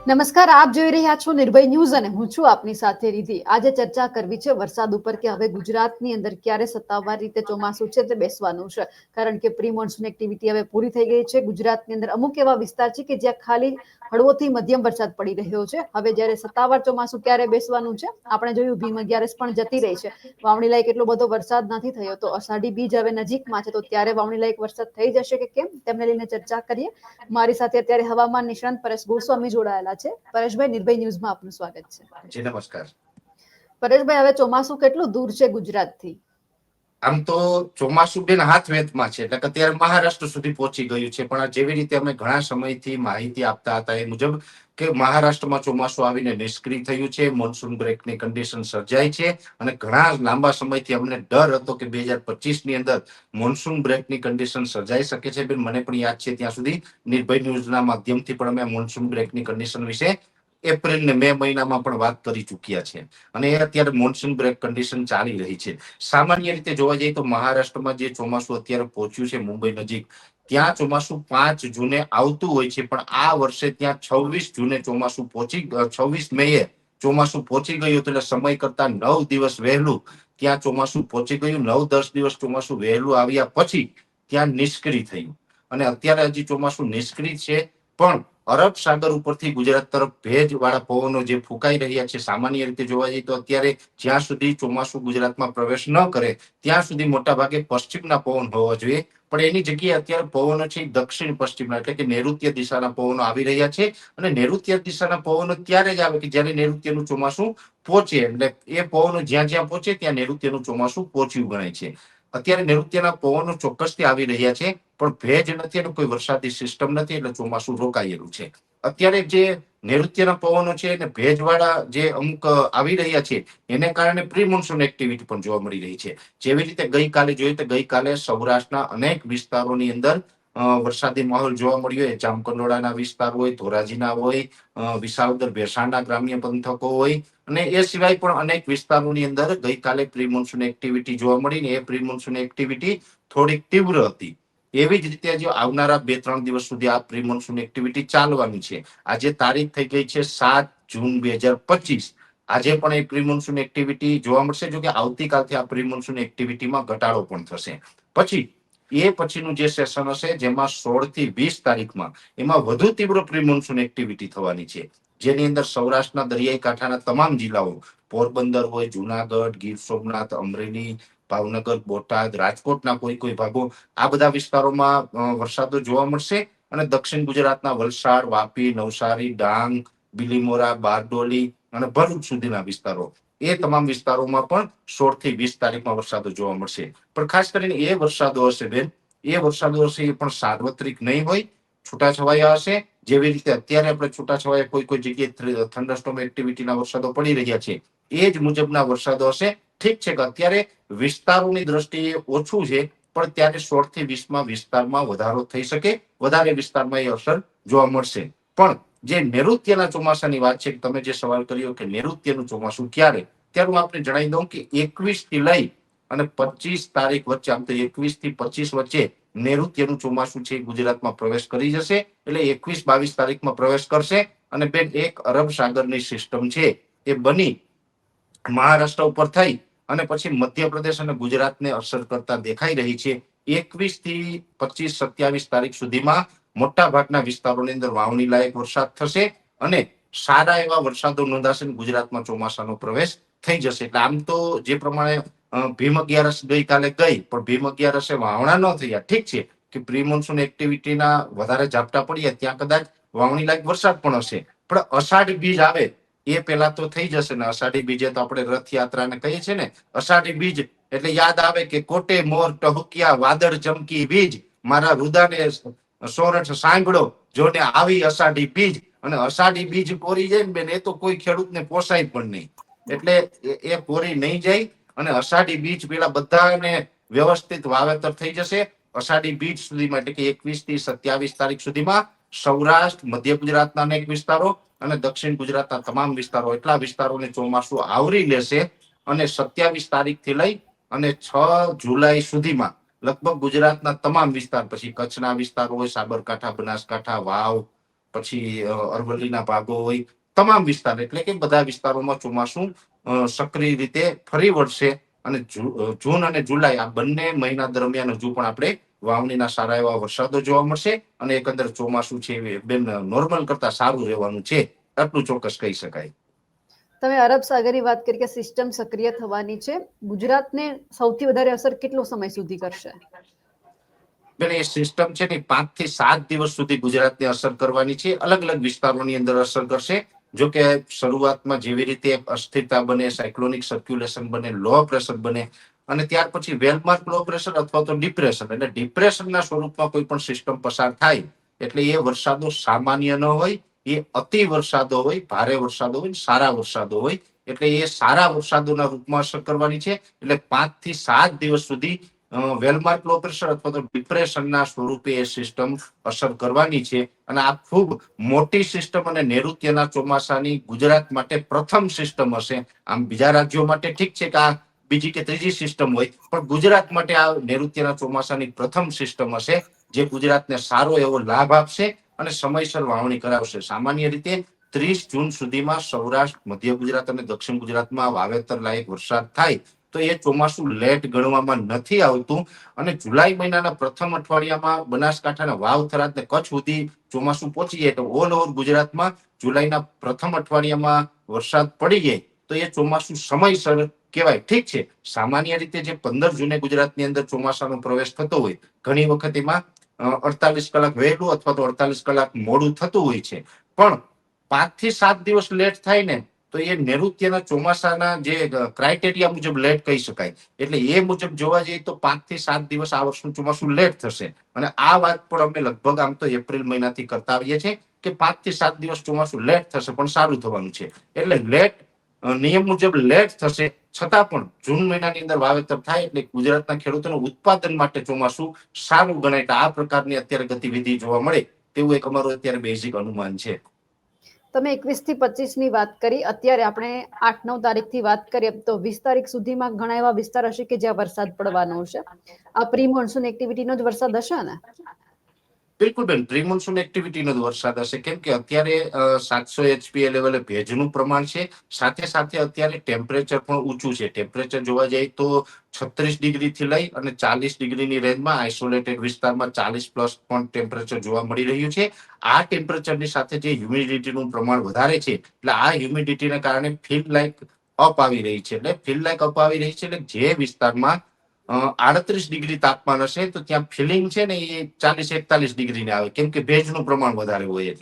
નમસ્કાર, આપ જોઈ રહ્યા છો નિર્ભય ન્યૂઝ અને હું છું આપની સાથે રિધિ. આજે ચર્ચા કરવી છે વરસાદ ઉપર કે હવે ગુજરાતની અંદર ક્યારે સત્તાવાર રીતે ચોમાસું છે તે બેસવાનું છે. કારણ કે પ્રી મોન્સૂન એક્ટિવિટી હવે પૂરી થઈ ગઈ છે. ગુજરાતની અંદર અમુક એવા વિસ્તાર છે કે જ્યાં ખાલી હળવોથી મધ્યમ વરસાદ પડી રહ્યો છે. હવે જ્યારે સત્તાવાર ચોમાસું ક્યારે બેસવાનું છે, આપણે જોયું ભીમ 11 પણ જતી રહી છે. વાવણી લાયક એટલો બધો વરસાદ નથી થયો, તો અષાઢી બીજ હવે નજીકમાં છે, તો ત્યારે વાવણી લાયક વરસાદ થઈ જશે કે કેમ, તેમને લઈને ચર્ચા કરીએ. મારી સાથે અત્યારે હવામાન નિષ્ણાંત પરેશ ગોસ્વામી જોડાયેલા છે. પરેશભાઈ, નિર્ભય ન્યૂઝમાં આપનું સ્વાગત છે. જી નમસ્કાર. પરેશભાઈ, હવે ચોમાસું કેટલું દૂર છે ગુજરાતથી? આમ તો ચોમાસું બેન હાથ વેતમાં છે, એટલે કે અત્યારે મહારાષ્ટ્ર સુધી પહોંચી ગયું છે. પણ જેવી રીતે અમે ઘણા સમયથી માહિતી આપતા હતા એ મુજબ કે મહારાષ્ટ્રમાં ચોમાસું આવીને નિષ્ક્રિય થયું છે, મોન્સૂન બ્રેકની કન્ડિશન સર્જાય છે. અને ઘણા લાંબા સમયથી અમને ડર હતો કે 2025 ની અંદર મોન્સૂન બ્રેકની કન્ડિશન સર્જાઈ શકે છે. બેન, મને પણ યાદ છે ત્યાં સુધી નિર્ભય ન્યૂઝના માધ્યમથી પણ અમે મોન્સૂન બ્રેકની કન્ડિશન વિશે એપ્રિલ ને મે મહિનામાં પણ વાત કરી ચૂક્યા છે. અને એ અત્યારે મોન્સૂન બ્રેક કન્ડિશન ચાલી રહી છે. સામાન્ય રીતે જોવા જઈએ તો મહારાષ્ટ્રમાં જે ચોમાસું અત્યારે પહોંચ્યું છે મુંબઈ નજીક, ત્યાં ચોમાસું 5 જૂને આવતું હોય છે. પણ આ વર્ષે ત્યાં 26 જૂને ચોમાસું 26 મેએ ચોમાસું પહોંચી ગયું હતું. એટલે સમય કરતા 9 દિવસ વહેલું ત્યાં ચોમાસું પહોંચી ગયું. 9-10 દિવસ ચોમાસું વહેલું આવ્યા પછી ત્યાં નિષ્ક્રિય થયું. અને અત્યારે હજી ચોમાસું નિષ્ક્રિય છે, પણ અરબ સાગર ઉપરથી ગુજરાત તરફ ભેજવાળા પવનો જે ફૂંકાઈ રહ્યા છે, સામાન્ય રીતે જોવા જઈએ તો અત્યારે જ્યાં સુધી ચોમાસું ગુજરાતમાં પ્રવેશ ન કરે ત્યાં સુધી મોટા ભાગે પશ્ચિમના પવન હોવા જોઈએ. પણ એની જગ્યાએ અત્યારે પવનો છે દક્ષિણ પશ્ચિમના, એટલે કે નૈઋત્ય દિશાના પવનો આવી રહ્યા છે. અને નૈઋત્ય દિશાના પવનો ત્યારે જ આવે કે જ્યારે નૈઋત્યનું ચોમાસું પહોંચે. એટલે એ પવનો જ્યાં જ્યાં પહોંચે ત્યાં નૈઋત્યનું ચોમાસું પહોંચ્યું ગણાય છે. અત્યારે નૈઋત્યના પવનો ચોક્કસથી આવી રહ્યા છે, પણ ભેજ નથી અને કોઈ વરસાદી સિસ્ટમ નથી, એટલે ચોમાસું રોકાયેલું છે. અત્યારે જે નૈઋત્યના પવનો છે અને ભેજવાળા જે અમુક આવી રહ્યા છે, એને કારણે પ્રી મોન્સૂન એક્ટિવિટી પણ જોવા મળી રહી છે. જેવી રીતે ગઈકાલે જોઈએ તો ગઈકાલે સૌરાષ્ટ્રના અનેક વિસ્તારોની અંદર વરસાદી માહોલ જોવા મળ્યો. એ જામકંડોળાના વિસ્તાર હોય, ધોરાજીના હોય, વિસાવદર ભેસાણના ગ્રામ્ય પંથકો હોય, અને એ સિવાય પણ અનેક વિસ્તારોની અંદર ગઈકાલે પ્રી મોન્સૂન એક્ટિવિટી જોવા મળી. ને એ પ્રી મોન્સૂન એક્ટિવિટી થોડીક તીવ્ર હતી. એવી જ રીતે જો આવનારા 2-3 દિવસ સુધી આ પ્રી મોન્સૂન એક્ટિવિટી ચાલવાની છે. આજે તારીખ થઈ ગઈ છે 7 જૂન 2025. આજે પણ એ પ્રી મોન્સૂન એક્ટિવિટી જોવા મળશે. જો કે આવતીકાલથી આ પ્રી મોન્સૂન એક્ટિવિટીમાં ઘટાડો પણ થશે. પછી એ પછીનું જે સેશન હશે, જેમાં 16 થી 20 તારીખમાં એમાં વધુ તીવ્ર પ્રી મોન્સૂન એક્ટિવિટી થવાની છે. જેની અંદર સૌરાષ્ટ્રના દરિયાઈ કાંઠાના તમામ જિલ્લાઓ, પોરબંદર હોય, જુનાગઢ, ગીર સોમનાથ, અમરેલી, ભાવનગર, બોટાદ, રાજકોટના કોઈ કોઈ ભાગો, આ બધા વિસ્તારોમાં વરસાદો જોવા મળશે. અને દક્ષિણ ગુજરાતના વલસાડ, વાપી, નવસારી, ડાંગ, બિલીમોરા, બારડોલી અને ભરૂચ સુધીના વિસ્તારો, એ તમામ વિસ્તારોમાં પણ 16 થી 20 તારીખમાં વરસાદો જોવા મળશે. પણ ખાસ કરીને એ વરસાદો હશે બેન, એ વરસાદો હશે એ પણ સાર્વત્રિક નહીં હોય, છૂટાછવાયા હશે. જેવી રીતે અત્યારે આપણે છૂટાછવાયા કોઈ કોઈ જગ્યાએ થંડરસ્ટોર્મ એક્ટિવિટીના વરસાદો પડી રહ્યા છે, એ જ મુજબના વરસાદો હશે. ઠીક છે કે અત્યારે વિસ્તારોની દ્રષ્ટિએ ઓછું છે, પણ ત્યારે 16 થી 20 વિસ્તારમાં વધારો થઈ શકે, વધારે વિસ્તારમાં એ અસર જોવા મળશે. પણ જે નૈઋત્યના ચોમાસાની વાત છે, તમે જે સવાલ કર્યો કે નૈઋત્યનું ચોમાસું ક્યારે, ત્યારે હું આપને જણાવી દઉં કે 21 થી લઈ અને 25 તારીખ વચ્ચે, આમ તો 21 થી 25 વચ્ચે નૈઋત્યનું ચોમાસું છે ગુજરાતમાં પ્રવેશ કરી જશે. એટલે 21-22 તારીખમાં પ્રવેશ કરશે. અને બેન, એક અરબ સાગરની સિસ્ટમ છે એ બની મહારાષ્ટ્ર ઉપર થઈ અને પછી મધ્યપ્રદેશ અને ગુજરાતને અસર કરતા દેખાઈ રહી છે. 21 થી 25-27 તારીખ સુધીમાં મોટા ભાગના વિસ્તારોની અંદર વાવણી લાયક વરસાદ થશે અને સારા એવા વરસાદો નોંધાશે. ગુજરાતમાં ચોમાસાનો પ્રવેશ થઈ જશે. એટલે આમ તો જે પ્રમાણે ભીમ 11 ગઈકાલે ગઈ, પણ ભીમ 11 વાવણા ન થયા. ઠીક છે કે પ્રી મોન્સૂન એક્ટિવિટીના વધારે ઝાપટા પડ્યા, ત્યાં કદાચ વાવણી લાયક વરસાદ પણ હશે. પણ અષાઢી બીજ આવે એ પેલા તો થઈ જશે ને. અષાઢી બીજે તો આપણે રથયાત્રાને કહીએ છીએ ને, અષાઢી બીજ એટલે યાદ આવે કે કોટે મોર ટહુકિયા, વાદળ ચમકી બીજ, મારા રુદાને સોરઠ સાંભળો, જોને આવી અષાઢી બીજ. અને અષાઢી બીજ કોરી જાય ને બેન, એ તો કોઈ ખેડૂતને પોસાય પણ નહીં. એટલે એ કોરી નહીં જાય. અને અષાઢી બીજ પેલા બધાને વ્યવસ્થિત વાવેતર થઈ જશે. અષાઢી બીજ સુધીમાં, એટલે કે 21 થી 27 તારીખ સુધીમાં સૌરાષ્ટ્ર, મધ્ય ગુજરાતના અનેક વિસ્તારો અને દક્ષિણ ગુજરાતના તમામ વિસ્તારો, એટલા વિસ્તારોને ચોમાસું આવરી લેશે. અને 27 તારીખથી લઈ અને 6 જુલાઈ સુધીમાં લગભગ ગુજરાતના તમામ વિસ્તાર, પછી કચ્છના વિસ્તારો હોય, સાબરકાંઠા, બનાસકાંઠા, વાવ, પછી અરવલ્લીના ભાગો હોય, તમામ વિસ્તાર એટલે કે બધા વિસ્તારોમાં ચોમાસું સક્રિય રીતે ફરી વળશે. અને જૂન અને જુલાઈ આ બંને મહિના દરમિયાન હજુ પણ આપણે વાવણીના સારા એવા વરસાદો જોવા મળશે અને એકંદર ચોમાસું છે એ બેન નોર્મલ કરતા સારું રહેવાનું છે, આટલું ચોક્કસ કહી શકાય. તમે અરબ સાગરની વાત કરી કે સિસ્ટમ સક્રિય થવાની છે, ગુજરાતને સૌથી વધારે અસર કેટલો સમય સુધી કરશે? બેન એ સિસ્ટમ છે ને 5 થી 7 દિવસ સુધી ગુજરાતને અસર કરવાની છે, અલગ અલગ વિસ્તારોની અંદર અસર કરશે. જો કે શરૂઆતમાં જેવી રીતે અસ્થિરતા બને, સાયક્લોનિક સર્ક્યુલેશન બને, લો પ્રેશર બને અને ત્યાર પછી વેલમાર્ક લો પ્રેશર અથવા તો ડિપ્રેશન એટલે ડિપ્રેશનના સ્વરૂપમાં કોઈ પણ સિસ્ટમ પસાર થાય એટલે એ વરસાદો સામાન્ય ન હોય, એ અતિ વરસાદો હોય, ભારે વરસાદો હોય, સારા વરસાદો હોય. એટલે એ સારા વરસાદોના રૂપમાં અસર કરવાની છે. એટલે 5 થી 7 દિવસ સુધી વેલમાર્ક લો પ્રેશર અથવા તો ડિપ્રેશનના સ્વરૂપે એ સિસ્ટમ અસર કરવાની છે. અને આ ખૂબ મોટી સિસ્ટમ અને નૈઋત્યના ચોમાસાની ગુજરાત માટે પ્રથમ સિસ્ટમ હશે. આમ બીજા રાજ્યો માટે ઠીક છે કે આ બીજી કે ત્રીજી સિસ્ટમ હોય, પણ ગુજરાત માટે આ નૈઋત્યના ચોમાસાની પ્રથમ સિસ્ટમ હશે, જે ગુજરાતને સારો એવો લાભ આપશે અને સમયસર વાવણી કરાવશે. સામાન્ય રીતે 30 જૂન સુધીમાં સૌરાષ્ટ્ર, મધ્ય ગુજરાત અને દક્ષિણ ગુજરાતમાં વાવેતર લાયક વરસાદ થાય તો એ ચોમાસું લેટ ગણવામાં નથી આવતું. અને જુલાઈ મહિનાના પ્રથમ અઠવાડિયામાં બનાસકાંઠાના વાવ, થરાદ ને કચ્છ સુધી ચોમાસું પહોંચી જાય તો ઓલ ઓવર ગુજરાતમાં જુલાઈના પ્રથમ અઠવાડિયામાં વરસાદ પડી જાય તો એ ચોમાસું સમયસર કહેવાય. ઠીક છે, સામાન્ય રીતે જે 15 જૂને ગુજરાતની અંદર ચોમાસાનો પ્રવેશ થતો હોય, ઘણી વખત એમાં 48 કલાક વહેલું અથવા તો 48 કલાક મોડું થતું હોય છે. પણ 5 થી 7 દિવસ લેટ થાય ને તો એ નૈઋત્યના ચોમાસાના જે ક્રાઇટેરિયા મુજબ લેટ કહી શકાય. એટલે એ મુજબ જોવા જઈએ તો 5 થી 7 દિવસ આ વર્ષનું ચોમાસું લેટ થશે. અને આ વાત પણ અમે લગભગ આમ તો એપ્રિલ મહિનાથી કરતા આવીએ છીએ કે 5 થી 7 દિવસ ચોમાસું લેટ થશે પણ સારું થવાનું છે. એટલે લેટ નિયમ મુજબ લેટ થશે, છતાં પણ જૂન મહિનાની અંદર વાવેતર થાય એટલે ગુજરાતના ખેડૂતોના ઉત્પાદન માટે ચોમાસું સારું ગણાય. આ પ્રકારની અત્યારે ગતિવિધિ જોવા મળે તેવું એક અમારું અત્યારે બેઝિક અનુમાન છે. તમે 21 થી 25 ની વાત કરી, અત્યારે આપણે 8-9 તારીખથી વાત કરીએ તો 20 તારીખ સુધીમાં ઘણા એવા વિસ્તાર હશે કે જ્યાં વરસાદ પડવાનો છે. આ પ્રી મોન્સૂન એક્ટિવિટીનો જ વરસાદ હશે ને? બિલકુલ બેન, પ્રી મોન્સૂન એક્ટિવિટીનો જ વરસાદ હશે. કેમ કે અત્યારે 700 HPA લેવલે ભેજનું પ્રમાણ છે, સાથે સાથે અત્યારે ટેમ્પરેચર પણ ઊંચું છે. ટેમ્પરેચર જોવા જઈએ તો 36 ડિગ્રીથી લઈ અને 40 ડિગ્રીની રેન્જમાં આઇસોલેટેડ વિસ્તારમાં 40 પ્લસ પણ ટેમ્પરેચર જોવા મળી રહ્યું છે. આ ટેમ્પરેચરની સાથે જે હ્યુમિડિટીનું પ્રમાણ વધારે છે એટલે આ હ્યુમિડિટીને કારણે ફીલ લાઇક અપ આવી રહી છે. એટલે ફીલ લાઇક અપ આવી રહી છે એટલે જે વિસ્તારમાં 38 ડિગ્રી તાપમાન હશે તો ત્યાં ફિલિંગ છે ને એ 40-41 ડિગ્રીને આવે, કેમ કે ભેજનું પ્રમાણ વધારે હોય.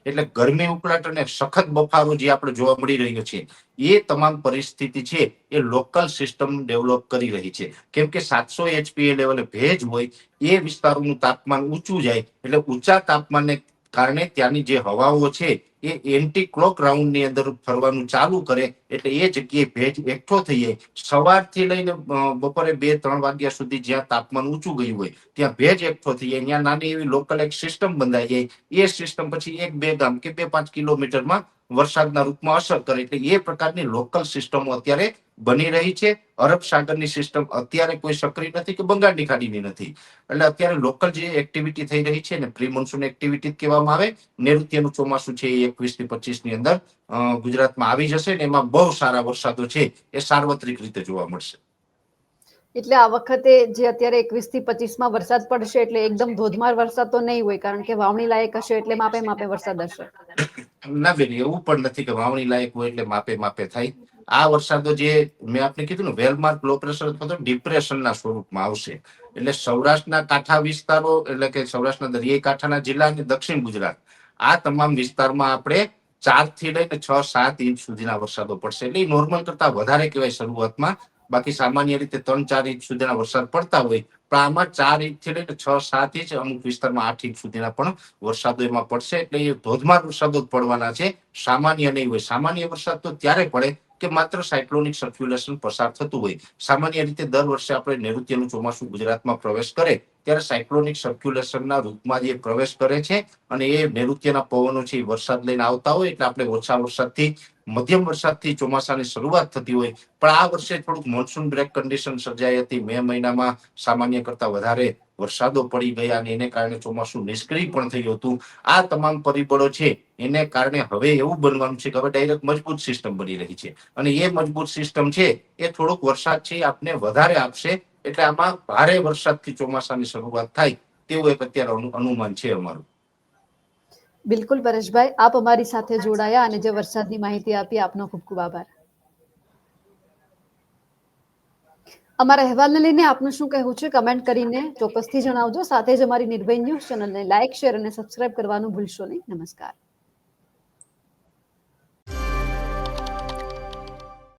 એટલે ગરમી ઉકળાટ અને સખત બફારો જે આપણે જોવા મળી રહ્યો છે એ તમામ પરિસ્થિતિ છે એ લોકલ સિસ્ટમ ડેવલપ કરી રહી છે. કેમ કે 700 HPA લેવલે ભેજ હોય, એ વિસ્તારોનું તાપમાન ઊંચું જાય એટલે ઊંચા તાપમાનને કારણે ત્યાંની જે હવાઓ છે એ એન્ટી ક્લોક રાઉન્ડની અંદર ફરવાનું ચાલુ કરે એટલે એ જગ્યાએ ભેજ એકઠો થઈ જાય. સવારથી લઈને બપોરે 2-3 વાગ્યા સુધી જ્યાં તાપમાન ઊંચું ગયું હોય ત્યાં ભેજ એકઠો થઈ જાય, ત્યાં નાની એવી લોકલ એક સિસ્ટમ બંધાઈ જાય. એ સિસ્ટમ પછી 1-2 ગામ કે 2-5 કિલોમીટરમાં વરસાદના રૂપમાં અસર કરે. એટલે એ પ્રકારની લોકલ સિસ્ટમો અત્યારે બની રહી છે. અરબ સાગરની સિસ્ટમ અત્યારે કોઈ સક્રિય નથી કે બંગાળની ખાડીની નથી. એટલે અત્યારે લોકલ જે એક્ટિવિટી થઈ રહી છે ને પ્રી મોન્સૂન એક્ટિવિટી કહેવામાં આવે. નૈઋત્યનું ચોમાસું છે એ 21 થી 25 ની અંદર ગુજરાતમાં આવી જશે ને એમાં બહુ સારા વરસાદો છે એ સાર્વત્રિક રીતે જોવા મળશે. એટલે આ વખતે જે અત્યારે 21 થી 25 માં વરસાદ પડશે એટલે એકદમ ધોધમાર વરસાદ તો નહીં હોય, કારણ કે વાવણી લાયક હશે એટલે માપે માપે વરસાદ હશે. ના બેન, એવું પણ નથી કે વાવણી લાયક હોય એટલે માપે માપે થાય. આ વરસાદો જે મેં આપને કીધું ને વેલમાર્ક લો પ્રેશર અથવા તો ડિપ્રેશનના સ્વરૂપમાં આવશે. એટલે સૌરાષ્ટ્રના કાંઠા વિસ્તારો એટલે કે સૌરાષ્ટ્રના દરિયાઈ કાંઠાના જિલ્લા અને દક્ષિણ ગુજરાત આ તમામ વિસ્તારમાં આપણે 4 થી લઈને 6-7 ઇંચ સુધીના વરસાદો પડશે. એટલે નોર્મલ કરતા વધારે કહેવાય શરૂઆતમાં. બાકી સામાન્ય રીતે 3-4 ઇંચ સુધીના વરસાદ પડતા હોય, પણ આમાં 4 ઇંચથી લઈને 6-7 ઇંચ, અમુક વિસ્તારમાં 8 ઇંચ સુધીના પણ વરસાદો એમાં પડશે. એટલે એ ધોધમાર વરસાદો જ પડવાના છે, સામાન્ય નહીં હોય. સામાન્ય વરસાદ તો ત્યારે પડે કે માત્ર સાયક્લોનિક સર્ક્યુલેશન પસાર થતું હોય. સામાન્ય રીતે દર વર્ષે આપણે નૈઋત્યનું ચોમાસું ગુજરાતમાં પ્રવેશ કરે ત્યારે સાયક્લોનિક સર્ક્યુલેશનના રૂપમાં જે પ્રવેશ કરે છે અને એ નૈઋત્યના પવનો છે એ વરસાદ લઈને આવતા હોય એટલે આપણે ઓછા વરસાદથી મધ્યમ વરસાદથી ચોમાસાની શરૂઆત થતી હોય. પણ આ વર્ષે થોડુંક મોન્સૂન બ્રેક કન્ડિશન સર્જાઈ હતી. મે મહિનામાં સામાન્ય કરતા વધારે વરસાદો પડી ગયા અને એને કારણે ચોમાસું નિષ્ક્રિય પણ થયું હતું. આ તમામ પરિબળો છે એને કારણે હવે એવું બનવાનું છે કે હવે ડાયરેક્ટ મજબૂત સિસ્ટમ બની રહી છે અને એ મજબૂત સિસ્ટમ છે એ થોડોક વરસાદ છે આપને વધારે આપશે. એટલે આમાં ભારે વરસાદથી ચોમાસાની શરૂઆત થાય તેવું એક અત્યારે અનુમાન છે અમારું. બિલકુલ પરેશભાઈ, આપ અમારી સાથે જોડાયા અને જે વરસાદની માહિતી આપી આપનો ખૂબ ખૂબ આભાર. અમારા અહેવાલને લઈને આપનું શું કહેવું છે કમેન્ટ કરીને ચોક્કસથી જણાવજો. સાથે જ અમારી નિર્ભય ન્યૂઝ ચેનલને લાઇક, શેર અને સબસ્ક્રાઇબ કરવાનું ભૂલશો નહીં. નમસ્કાર.